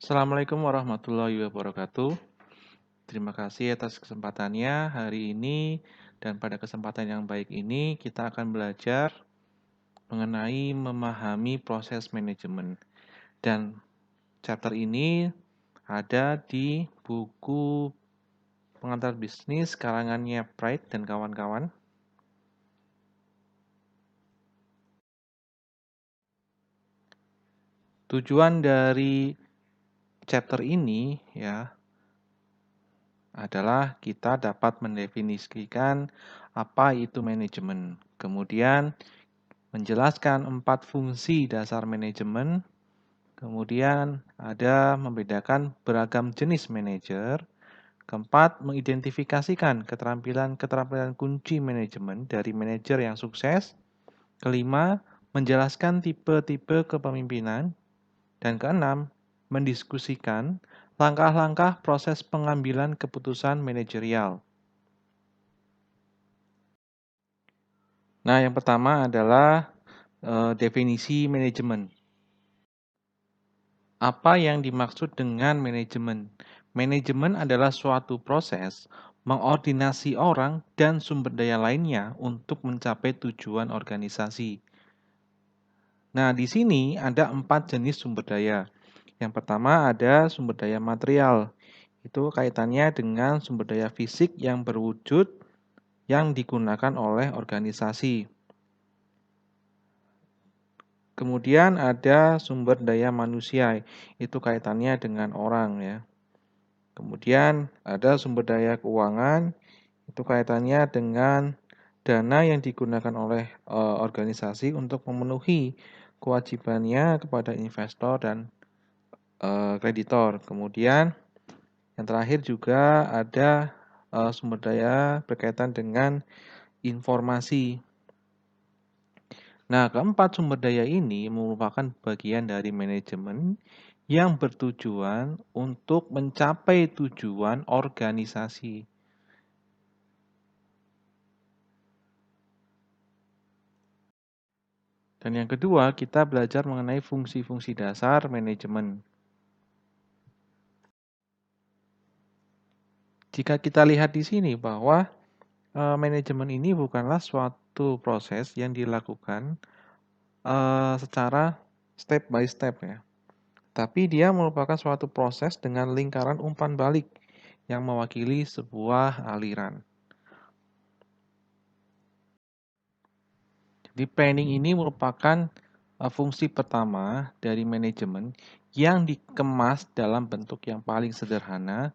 Assalamualaikum warahmatullahi wabarakatuh. Terima kasih atas kesempatannya hari ini dan pada kesempatan yang baik ini kita akan belajar mengenai memahami proses manajemen. Dan chapter ini ada di buku Pengantar Bisnis karangannya Pride dan kawan-kawan. Tujuan dari chapter ini adalah kita dapat mendefinisikan apa itu manajemen. Kemudian menjelaskan 4 fungsi dasar manajemen. Kemudian ada membedakan beragam jenis manajer. Keempat, mengidentifikasikan keterampilan-keterampilan kunci manajemen dari manajer yang sukses. Kelima, menjelaskan tipe-tipe kepemimpinan. Dan keenam, mendiskusikan langkah-langkah proses pengambilan keputusan manajerial. Nah, yang pertama adalah definisi manajemen. Apa yang dimaksud dengan manajemen? Manajemen adalah suatu proses mengordinasi orang dan sumber daya lainnya untuk mencapai tujuan organisasi. Nah, di sini ada 4 jenis sumber daya. Yang pertama ada sumber daya material. Itu kaitannya dengan sumber daya fisik yang berwujud yang digunakan oleh organisasi. Kemudian ada sumber daya manusia, itu kaitannya dengan orang ya. Kemudian ada sumber daya keuangan, itu kaitannya dengan dana yang digunakan oleh organisasi untuk memenuhi kewajibannya kepada investor dan kreditor. Kemudian yang terakhir juga ada sumber daya berkaitan dengan informasi. Nah, keempat sumber daya ini merupakan bagian dari manajemen yang bertujuan untuk mencapai tujuan organisasi. Dan yang kedua, kita belajar mengenai fungsi-fungsi dasar manajemen. Jika kita lihat di sini bahwa manajemen ini bukanlah suatu proses yang dilakukan secara step by step ya. Tapi dia merupakan suatu proses dengan lingkaran umpan balik yang mewakili sebuah aliran. Jadi planning ini merupakan fungsi pertama dari manajemen yang dikemas dalam bentuk yang paling sederhana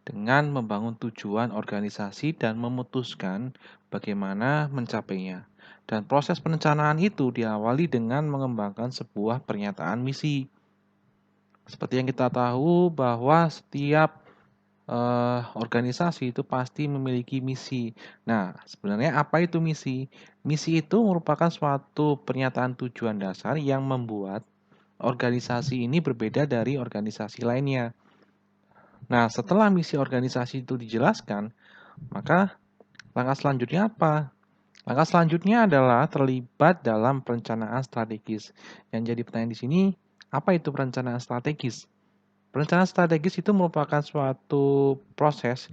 dengan membangun tujuan organisasi dan memutuskan bagaimana mencapainya. Dan proses perencanaan itu diawali dengan mengembangkan sebuah pernyataan misi. Seperti yang kita tahu bahwa setiap organisasi itu pasti memiliki misi. Nah, sebenarnya apa itu misi? Misi itu merupakan suatu pernyataan tujuan dasar yang membuat organisasi ini berbeda dari organisasi lainnya. Nah, setelah misi organisasi itu dijelaskan, maka langkah selanjutnya apa? Langkah selanjutnya adalah terlibat dalam perencanaan strategis. Yang jadi pertanyaan di sini, apa itu perencanaan strategis? Perencanaan strategis itu merupakan suatu proses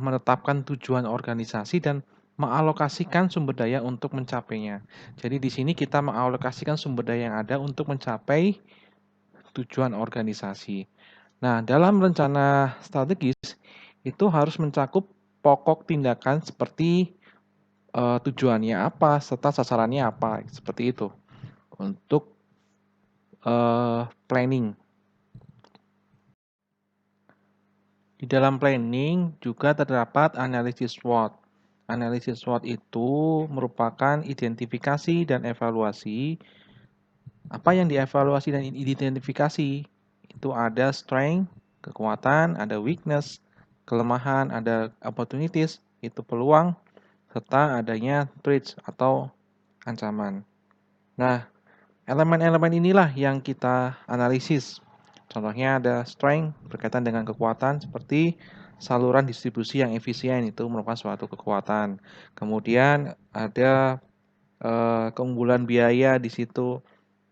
menetapkan tujuan organisasi dan mengalokasikan sumber daya untuk mencapainya. Jadi di sini kita mengalokasikan sumber daya yang ada untuk mencapai tujuan organisasi. Nah, dalam rencana strategis itu harus mencakup pokok tindakan seperti tujuannya apa serta sasarannya apa, seperti itu untuk planning. Di dalam planning juga terdapat analisis SWOT. Analisis SWOT itu merupakan identifikasi dan evaluasi. Apa yang dievaluasi dan identifikasi? Itu ada strength, kekuatan, ada weakness, kelemahan, ada opportunities, itu peluang, serta adanya threats atau ancaman. Nah, elemen-elemen inilah yang kita analisis. Contohnya ada strength berkaitan dengan kekuatan seperti saluran distribusi yang efisien, itu merupakan suatu kekuatan. Kemudian ada keunggulan biaya di situ.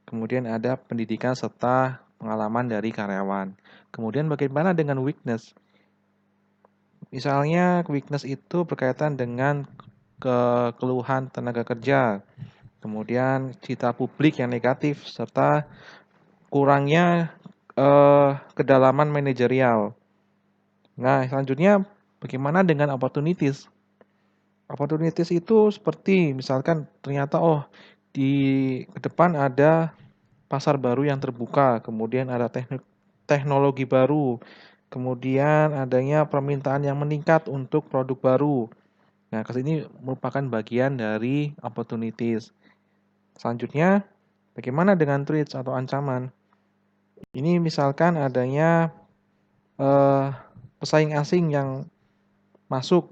Kemudian ada pendidikan serta pengalaman dari karyawan. Kemudian bagaimana dengan weakness? Misalnya weakness itu berkaitan dengan keluhan tenaga kerja, kemudian citra publik yang negatif, serta kurangnya kedalaman manajerial. Nah, selanjutnya bagaimana dengan opportunities? Opportunities itu seperti misalkan ternyata di ke depan ada pasar baru yang terbuka, kemudian ada teknologi baru, kemudian adanya permintaan yang meningkat untuk produk baru. Nah, ini merupakan bagian dari opportunities. Selanjutnya, bagaimana dengan threats atau ancaman? Ini misalkan adanya pesaing asing yang masuk,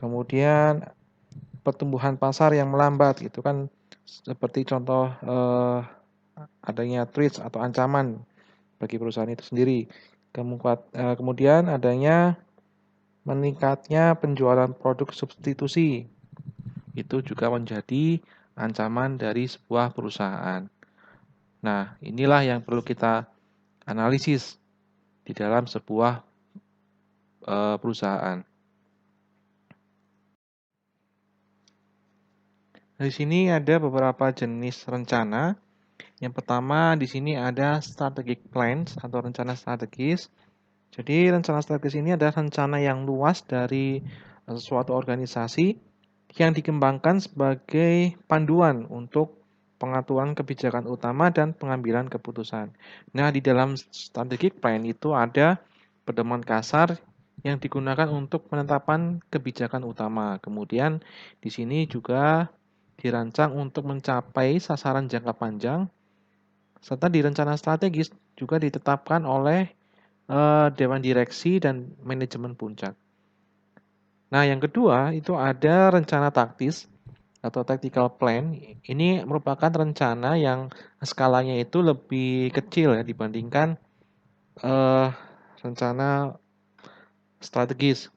kemudian pertumbuhan pasar yang melambat, itu kan seperti contoh adanya threats atau ancaman bagi perusahaan itu sendiri. Kemudian adanya meningkatnya penjualan produk substitusi, itu juga menjadi ancaman dari sebuah perusahaan. Nah, inilah yang perlu kita analisis di dalam sebuah perusahaan. Di sini ada beberapa jenis rencana. Yang pertama di sini ada strategic plans atau rencana strategis. Jadi rencana strategis ini adalah rencana yang luas dari suatu organisasi yang dikembangkan sebagai panduan untuk pengaturan kebijakan utama dan pengambilan keputusan. Nah, di dalam strategic plan itu ada pedoman kasar yang digunakan untuk penetapan kebijakan utama. Kemudian di sini juga dirancang untuk mencapai sasaran jangka panjang, serta di rencana strategis juga ditetapkan oleh Dewan Direksi dan Manajemen Puncak. Nah, yang kedua itu ada rencana taktis atau tactical plan. Ini merupakan rencana yang skalanya itu lebih kecil ya dibandingkan rencana strategis.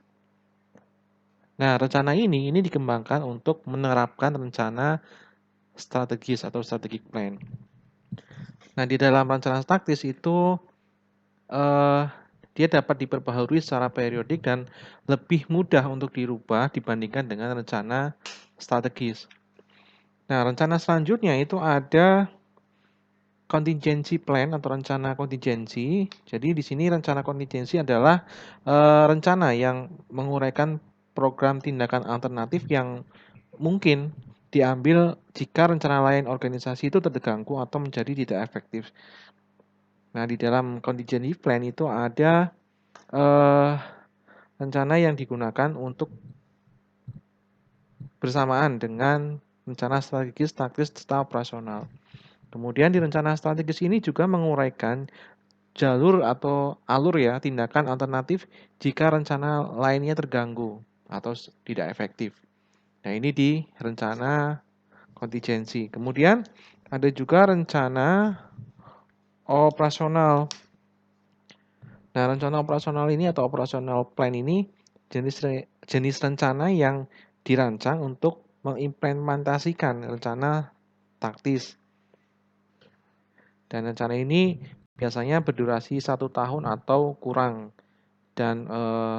Nah, rencana ini dikembangkan untuk menerapkan rencana strategis atau strategic plan. Nah, di dalam rencana taktis itu dia dapat diperbaharui secara periodik dan lebih mudah untuk dirubah dibandingkan dengan rencana strategis. Nah, rencana selanjutnya itu ada contingency plan atau rencana kontingensi. Jadi di sini rencana kontingensi adalah rencana yang menguraikan program tindakan alternatif yang mungkin diambil jika rencana lain organisasi itu terganggu atau menjadi tidak efektif. Nah, di dalam contingency plan itu ada rencana yang digunakan untuk bersamaan dengan rencana strategis, taktis, serta operasional. Kemudian di rencana strategis ini juga menguraikan jalur atau alur ya tindakan alternatif jika rencana lainnya terganggu atau tidak efektif. Nah, ini di rencana kontingensi. Kemudian ada juga rencana operasional. Nah, rencana operasional ini atau operasional plan ini jenis rencana yang dirancang untuk mengimplementasikan rencana taktis. Dan rencana ini biasanya berdurasi 1 tahun atau kurang. Dan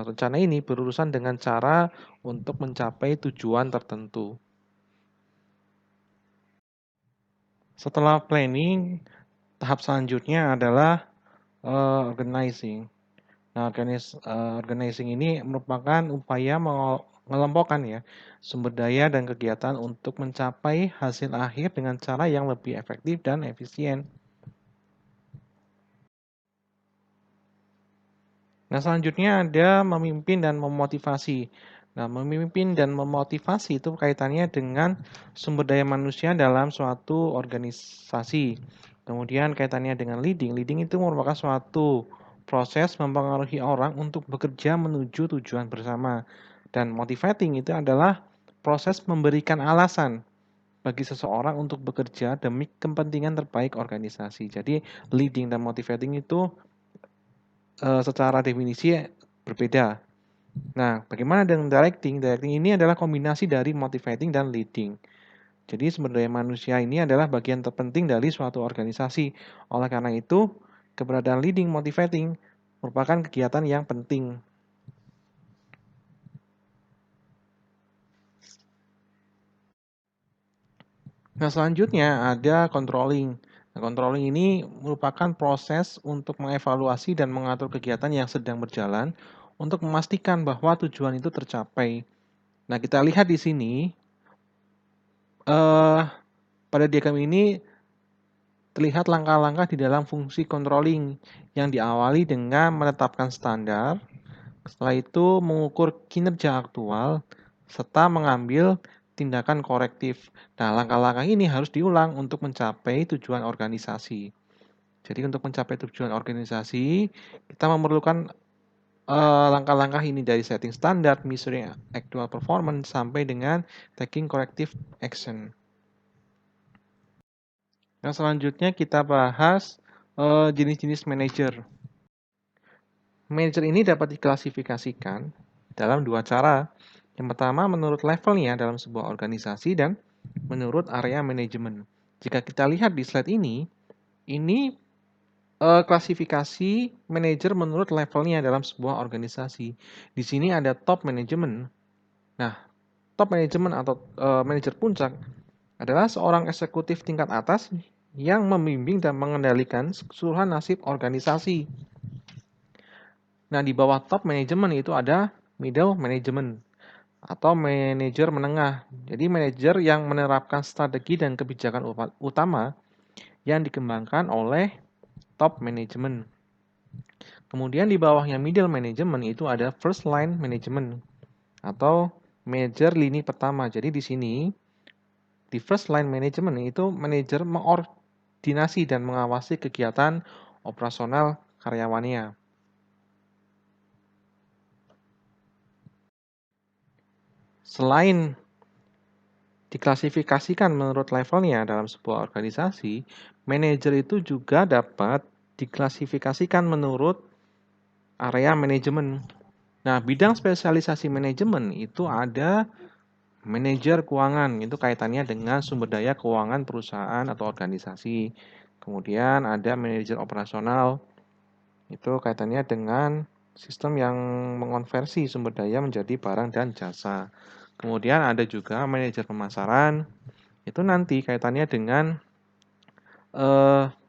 rencana ini berurusan dengan cara untuk mencapai tujuan tertentu. Setelah planning, tahap selanjutnya adalah organizing. Nah, organizing ini merupakan upaya mengelompokkan ya sumber daya dan kegiatan untuk mencapai hasil akhir dengan cara yang lebih efektif dan efisien. Nah, selanjutnya ada memimpin dan memotivasi. Nah, memimpin dan memotivasi itu kaitannya dengan sumber daya manusia dalam suatu organisasi. Kemudian kaitannya dengan leading. Leading itu merupakan suatu proses mempengaruhi orang untuk bekerja menuju tujuan bersama. Dan motivating itu adalah proses memberikan alasan bagi seseorang untuk bekerja demi kepentingan terbaik organisasi. Jadi, leading dan motivating itu secara definisi berbeda. Nah, bagaimana dengan directing? Directing ini adalah kombinasi dari motivating dan leading. Jadi sumber daya manusia ini adalah bagian terpenting dari suatu organisasi. Oleh karena itu, keberadaan leading motivating merupakan kegiatan yang penting. Nah, selanjutnya ada controlling. Nah, controlling ini merupakan proses untuk mengevaluasi dan mengatur kegiatan yang sedang berjalan untuk memastikan bahwa tujuan itu tercapai. Nah, kita lihat di sini, pada diagram ini terlihat langkah-langkah di dalam fungsi controlling yang diawali dengan menetapkan standar, setelah itu mengukur kinerja aktual, serta mengambil tindakan korektif. Nah, langkah-langkah ini harus diulang untuk mencapai tujuan organisasi. Jadi untuk mencapai tujuan organisasi, kita memerlukan langkah-langkah ini dari setting standar, measuring actual performance, sampai dengan taking corrective action. Nah, selanjutnya kita bahas jenis-jenis manajer. Manajer ini dapat diklasifikasikan dalam dua cara. Yang pertama menurut levelnya dalam sebuah organisasi dan menurut area manajemen. Jika kita lihat di slide ini klasifikasi manajer menurut levelnya dalam sebuah organisasi. Di sini ada top manajemen. Nah, top manajemen atau manajer puncak adalah seorang eksekutif tingkat atas yang membimbing dan mengendalikan keseluruhan nasib organisasi. Nah, di bawah top manajemen itu ada middle management atau manajer menengah. Jadi manajer yang menerapkan strategi dan kebijakan utama yang dikembangkan oleh top management. Kemudian di bawahnya middle management itu ada first line management atau manajer lini pertama. Jadi di sini di first line management itu manajer mengordinasi dan mengawasi kegiatan operasional karyawannya. Selain diklasifikasikan menurut levelnya dalam sebuah organisasi, manajer itu juga dapat diklasifikasikan menurut area manajemen. Nah, bidang spesialisasi manajemen itu ada manajer keuangan, itu kaitannya dengan sumber daya keuangan perusahaan atau organisasi. Kemudian ada manajer operasional, itu kaitannya dengan sistem yang mengonversi sumber daya menjadi barang dan jasa. Kemudian ada juga manajer pemasaran, itu nanti kaitannya dengan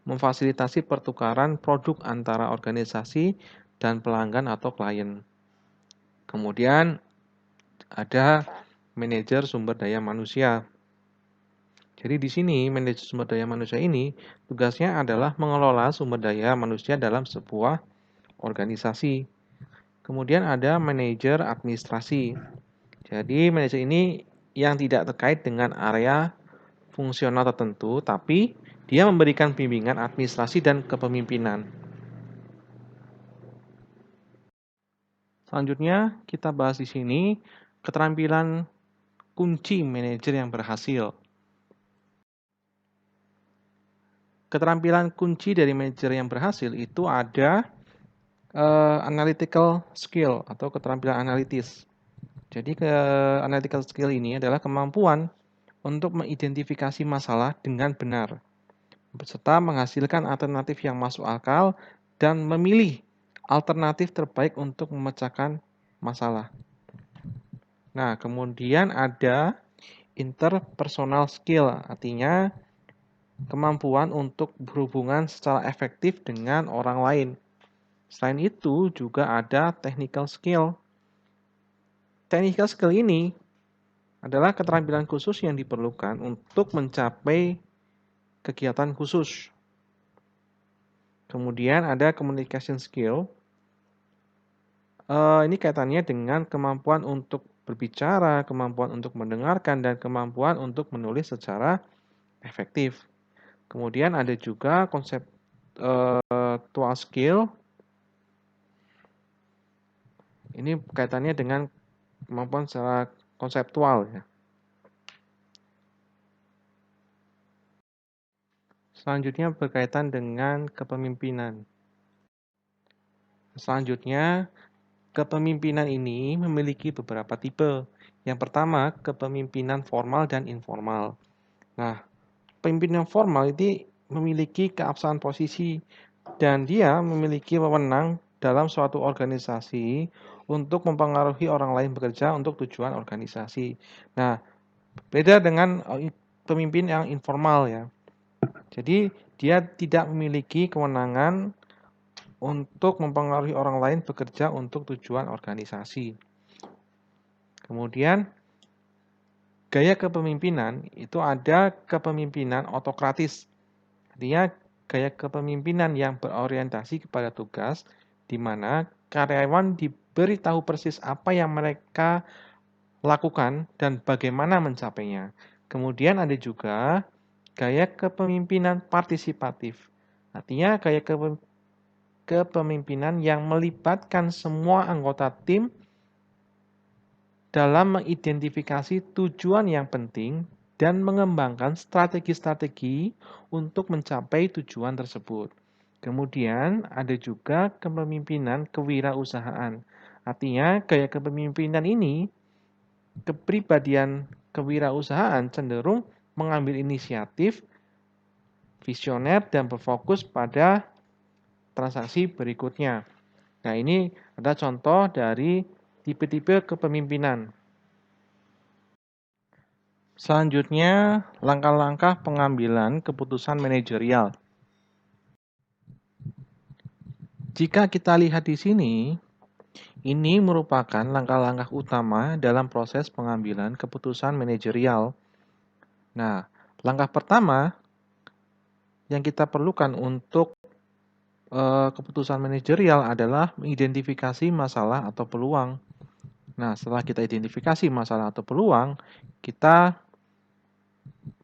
memfasilitasi pertukaran produk antara organisasi dan pelanggan atau klien. Kemudian ada manajer sumber daya manusia. Jadi di sini manajer sumber daya manusia ini tugasnya adalah mengelola sumber daya manusia dalam sebuah organisasi. Kemudian ada manajer administrasi. Jadi manajer ini yang tidak terkait dengan area fungsional tertentu, tapi dia memberikan bimbingan administrasi dan kepemimpinan. Selanjutnya kita bahas di sini keterampilan kunci manajer yang berhasil. Keterampilan kunci dari manajer yang berhasil itu ada analytical skill atau keterampilan analitis. Jadi analytical skill ini adalah kemampuan untuk mengidentifikasi masalah dengan benar, serta menghasilkan alternatif yang masuk akal dan memilih alternatif terbaik untuk memecahkan masalah. Nah, kemudian ada interpersonal skill, artinya kemampuan untuk berhubungan secara efektif dengan orang lain. Selain itu juga ada technical skill. Technical skill ini adalah keterampilan khusus yang diperlukan untuk mencapai kegiatan khusus. Kemudian ada communication skill. Ini kaitannya dengan kemampuan untuk berbicara, kemampuan untuk mendengarkan, dan kemampuan untuk menulis secara efektif. Kemudian ada juga conceptual skill. Ini kaitannya dengan kemampuan secara konseptual ya. Selanjutnya berkaitan dengan kepemimpinan. Selanjutnya, kepemimpinan ini memiliki beberapa tipe. Yang pertama, kepemimpinan formal dan informal. Nah, pemimpin yang formal ini memiliki keabsahan posisi dan dia memiliki wewenang dalam suatu organisasi untuk mempengaruhi orang lain bekerja untuk tujuan organisasi. Nah, beda dengan pemimpin yang informal ya. Jadi dia tidak memiliki kewenangan untuk mempengaruhi orang lain bekerja untuk tujuan organisasi. Kemudian gaya kepemimpinan itu ada kepemimpinan otokratis. Artinya gaya kepemimpinan yang berorientasi kepada tugas di mana karyawan diberitahu persis apa yang mereka lakukan dan bagaimana mencapainya. Kemudian ada juga gaya kepemimpinan partisipatif. Artinya gaya kepemimpinan yang melibatkan semua anggota tim dalam mengidentifikasi tujuan yang penting dan mengembangkan strategi-strategi untuk mencapai tujuan tersebut. Kemudian ada juga kepemimpinan kewirausahaan. Artinya gaya kepemimpinan ini, kepribadian kewirausahaan cenderung mengambil inisiatif, visioner, dan berfokus pada transaksi berikutnya. Nah, ini ada contoh dari tipe-tipe kepemimpinan. Selanjutnya, langkah-langkah pengambilan keputusan manajerial. Jika kita lihat di sini, ini merupakan langkah-langkah utama dalam proses pengambilan keputusan manajerial. Nah, langkah pertama yang kita perlukan untuk keputusan manajerial adalah mengidentifikasi masalah atau peluang. Nah, setelah kita identifikasi masalah atau peluang, kita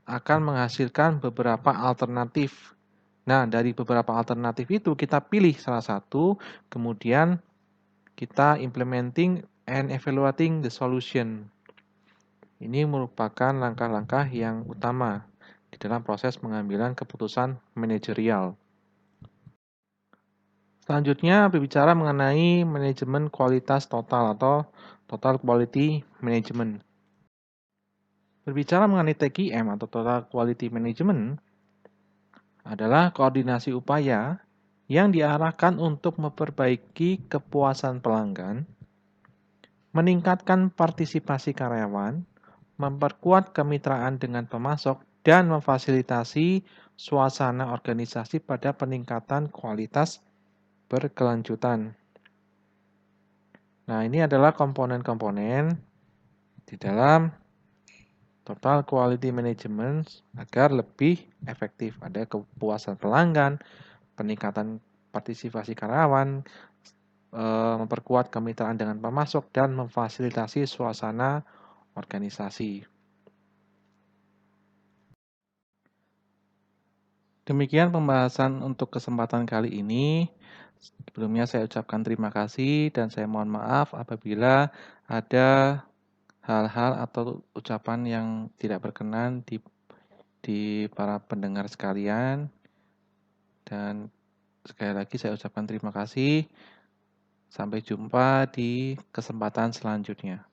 akan menghasilkan beberapa alternatif. Nah, dari beberapa alternatif itu kita pilih salah satu, kemudian kita implementing and evaluating the solution. Ini merupakan langkah-langkah yang utama di dalam proses pengambilan keputusan manajerial. Selanjutnya berbicara mengenai manajemen kualitas total atau total quality management. Berbicara mengenai TQM atau total quality management adalah koordinasi upaya yang diarahkan untuk memperbaiki kepuasan pelanggan, meningkatkan partisipasi karyawan, memperkuat kemitraan dengan pemasok, dan memfasilitasi suasana organisasi pada peningkatan kualitas berkelanjutan. Nah, ini adalah komponen-komponen di dalam total quality management agar lebih efektif. Ada kepuasan pelanggan, peningkatan partisipasi karyawan, memperkuat kemitraan dengan pemasok, dan memfasilitasi suasana organisasi. Demikian pembahasan untuk kesempatan kali ini. Sebelumnya saya ucapkan terima kasih dan saya mohon maaf apabila ada hal-hal atau ucapan yang tidak berkenan di para pendengar sekalian. Dan sekali lagi saya ucapkan terima kasih. Sampai jumpa di kesempatan selanjutnya.